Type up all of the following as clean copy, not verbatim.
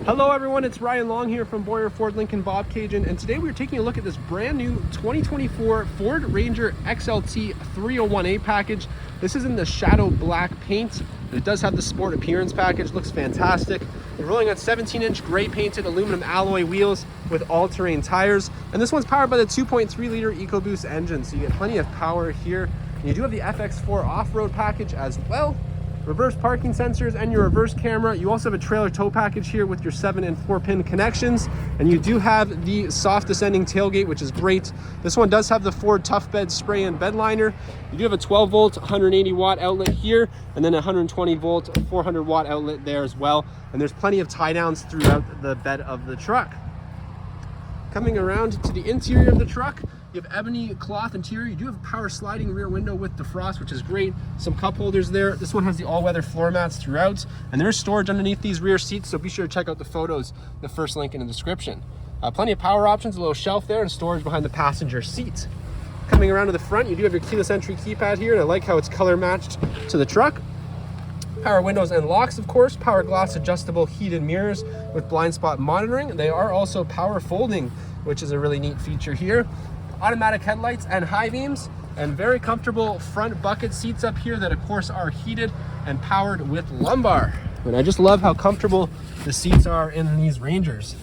Hello everyone, it's Ryan Long here from Boyer Ford Lincoln Bobcaygeon, and today we're taking a look at this brand new 2024 Ford Ranger XLT 301A package. This is in the shadow black paint. It does have the sport appearance package, looks fantastic. We're rolling on 17-inch gray painted aluminum alloy wheels with all-terrain tires, and this one's powered by the 2.3 liter EcoBoost engine, so you get plenty of power here. And you do have the FX4 off-road package as well. Reverse parking sensors and your reverse camera. You also have a trailer tow package here with your 7 and 4 pin connections, and you do have the soft descending tailgate, which is great. This one does have the Ford ToughBed spray and bed liner. You do have a 12 volt 180 watt outlet here, and then a 120 volt 400 watt outlet there as well, and there's plenty of tie downs throughout the bed of the truck. Coming around to the interior of the truck, you have ebony cloth interior. You do have a power sliding rear window with defrost, which is great. Some cup holders there. This one has the all-weather floor mats throughout, and there's storage underneath these rear seats, so be sure to check out the photos, the first link in the description. Plenty of power options, a little shelf there, and storage behind the passenger seat. Coming around to the front, you do have your keyless entry keypad here, and I like how it's color matched to the truck. Power windows and locks, of course. Power glass adjustable heated mirrors with blind spot monitoring. They are also power folding, which is a really neat feature here. Automatic headlights and high beams, and very comfortable front bucket seats up here that of course are heated and powered with Lumbar. And I just love how comfortable the seats are in these Rangers.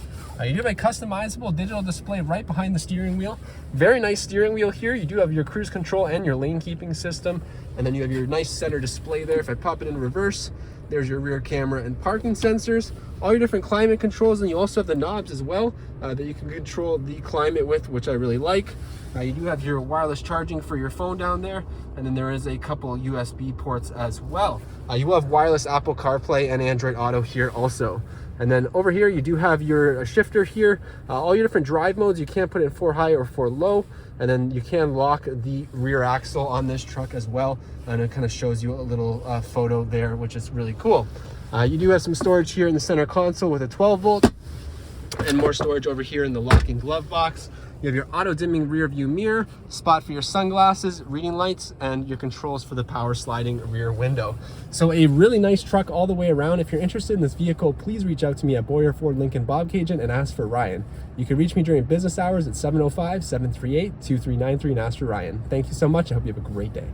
You do have a customizable digital display right behind the steering wheel. Very nice steering wheel here. You do have your cruise control and your lane keeping system, and then you have your nice center display there. If I pop it in reverse, there's your rear camera and parking sensors, all your different climate controls, and you also have the knobs as well that you can control the climate with, which I really like. You do have your wireless charging for your phone down there, and then there is a couple USB ports as well. You will have wireless Apple CarPlay and Android Auto here also. And then over here, you do have your shifter here, all your different drive modes. You can put it in 4 high or 4 low, and then you can lock the rear axle on this truck as well. And it kind of shows you a little photo there, which is really cool. You do have some storage here in the center console with a 12 volt, and more storage over here in the locking glove box. You have your auto dimming rear view mirror, spot for your sunglasses, reading lights, and your controls for the power sliding rear window. So a really nice truck all the way around. If you're interested in this vehicle, please reach out to me at Boyer Ford Lincoln Bobcaygeon and ask for Ryan. You can reach me during business hours at 705-738-2393 and ask for Ryan. Thank you so much. I hope you have a great day.